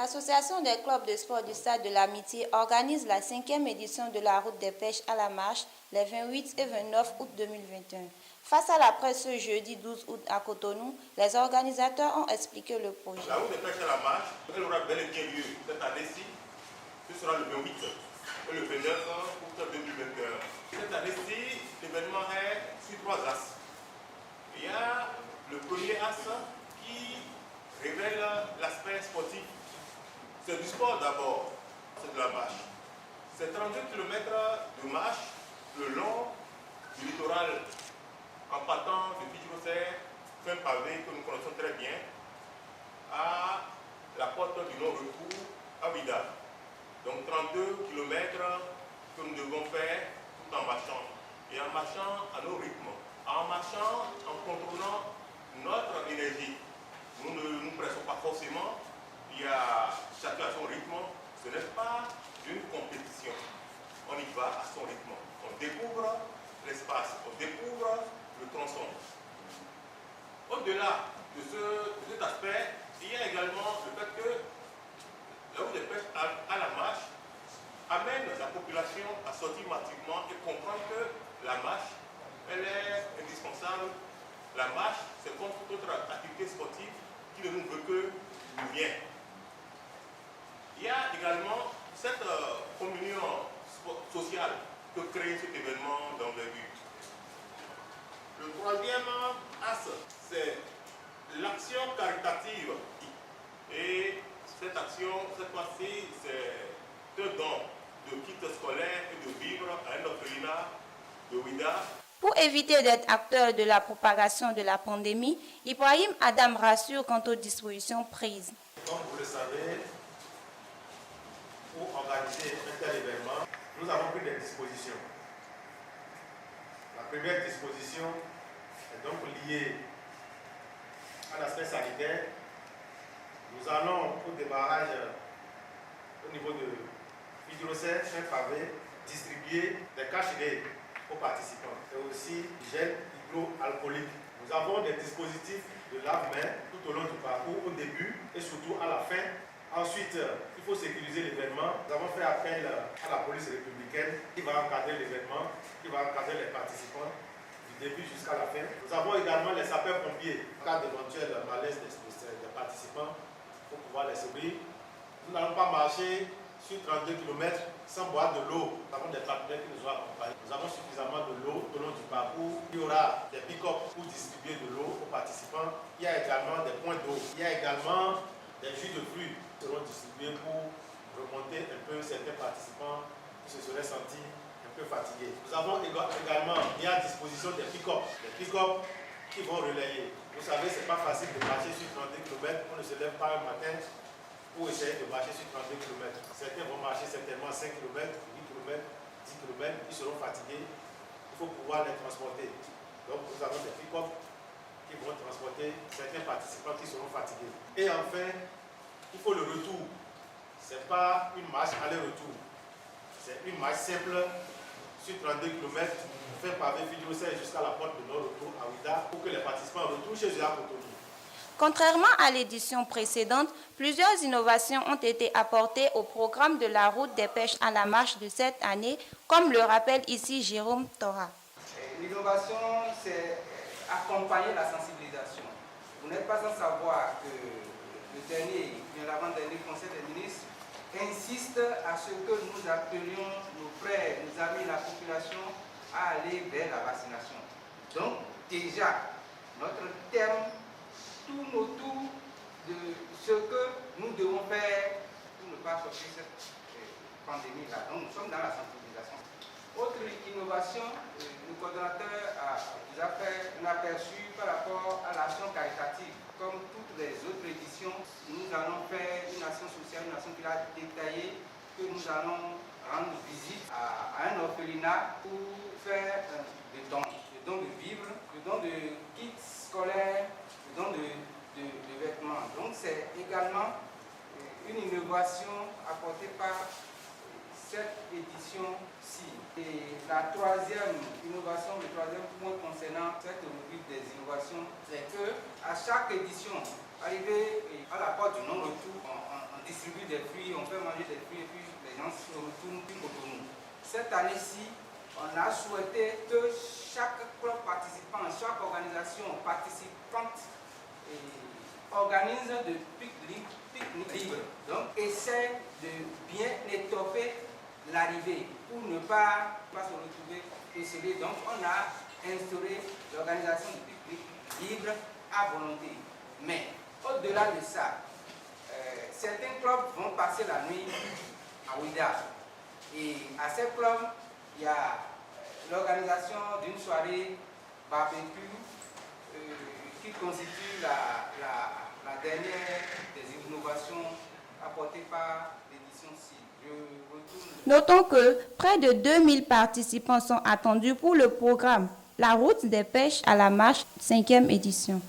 L'association des clubs de sport du Stade de l'Amitié organise la 5e édition de la route des pêches à la marche les 28 et 29 août 2021. Face à la presse ce jeudi 12 août à Cotonou, les organisateurs ont expliqué le projet. La route des pêches à la marche, elle aura bel et bien lieu cette année-ci. Ce sera le 28 et le 29 août 2021. Cette année-ci, l'événement est sur 3 axes. Il y a le premier axe qui révèle l'aspect sportif. C'est du sport d'abord, c'est de la marche. C'est 32 km de marche le long du littoral en partant de Fidjirosser, fin pavé que nous connaissons très bien, à la porte du non-retour à Ouida. Donc 32 km que nous devons faire tout en marchant. Et en marchant à nos rythmes, en marchant, en contrôlant notre énergie. Nous ne nous pressons pas forcément, il y a chacun à son rythme, ce n'est pas une compétition. On y va à son rythme. On découvre l'espace, on découvre le tronçon. Au-delà de cet aspect, il y a également le fait que la route des pêches à la marche amène la population à sortir massivement et comprendre que la marche, elle est indispensable. La marche, c'est comme toute autre activité sportive qui ne nous veut que du bien. Il y a également cette communion sociale que crée cet événement d'envergure. Le troisième axe, c'est l'action caritative. Et cette action, cette fois-ci, c'est un don de kits scolaires et de vivres à un orphelinat de Ouida. Pour éviter d'être acteur de la propagation de la pandémie, Ibrahim Adam rassure quant aux dispositions prises. Comme vous le savez, pour organiser un tel événement, nous avons pris des dispositions. La première disposition est donc liée à l'aspect sanitaire. Nous allons, au démarrage au niveau de Fidjirosser, un pavé, distribuer des cache-nez aux participants et aussi du gel hydroalcoolique. Nous avons des dispositifs de lave-mains tout au long du parcours, au début et surtout à la fin. Ensuite, il faut sécuriser l'événement. Nous avons fait appel à la police républicaine qui va encadrer l'événement, qui va encadrer les participants du début jusqu'à la fin. Nous avons également les sapeurs-pompiers. En cas d'éventuel malaise des participants, pour pouvoir les secourir. Nous n'allons pas marcher sur 32 km sans boire de l'eau. Nous avons des partenaires qui nous ont accompagnés. Nous avons suffisamment de l'eau tout au long du parcours. Il y aura des pick-up pour distribuer de l'eau aux participants. Il y a également des points d'eau. Il y a également des jus de fruits qui seront distribués pour remonter un peu certains participants qui se seraient sentis un peu fatigués. Nous avons également mis à disposition des pick-up. Des pick-up qui vont relayer. Vous savez, ce n'est pas facile de marcher sur 32 km. On ne se lève pas un matin pour essayer de marcher sur 32 km. Certains vont marcher certainement 5 km, 8 km, 10 km. Ils seront fatigués. Il faut pouvoir les transporter. Donc, nous avons des pick-up qui vont transporter certains participants qui seront fatigués. Et enfin, il faut le retour. Ce n'est pas une marche aller-retour. C'est une marche simple sur 32 km, fait pavé Fidjirosser jusqu'à la porte de non-retour à Ouida pour que les participants retournent chez eux à Cotonou. Contrairement à l'édition précédente, plusieurs innovations ont été apportées au programme de la route des pêches à la marche de cette année, comme le rappelle ici Jérôme Tora. L'innovation, c'est accompagner la sensibilisation. Vous n'êtes pas sans savoir que l'avant-dernier Conseil des ministres insiste à ce que nous appelions nos frères, nos amis, la population à aller vers la vaccination. Donc, déjà, notre terme tourne autour de ce que nous devons faire pour ne pas sortir cette pandémie-là. Donc, nous sommes dans la sensibilisation. Autre innovation, le coordonnateur vous a fait un aperçu par rapport à l'action caritative. Comme toutes les autres éditions, nous allons faire une action sociale, une action qu'il a détaillée, que nous allons rendre visite à un orphelinat pour faire des dons de vivres, des dons de kits scolaires, des dons de vêtements. Donc c'est également une innovation apportée par cette édition-ci. Et la troisième innovation, le troisième point concernant cette rubrique des innovations, c'est que à chaque édition, arrivé à la porte du non-retour, on distribue des fruits, on fait manger des fruits et puis les gens se retournent plus Cotonou. Cette année-ci, on a souhaité que chaque club participant, chaque organisation participante organise de pique-nique libre. Donc, essaie de bien étoffer l'arrivée pour ne pas se retrouver esselé. Donc, on a instauré l'organisation de pique-nique libre à volonté. Mais, au-delà de ça, certains clubs vont passer la nuit à Ouida. Et à ces clubs, il y a l'organisation d'une soirée barbecue qui constitue la dernière des innovations apportées par l'édition CIL. Notons que près de 2000 participants sont attendus pour le programme La route des pêches à la marche 5e édition.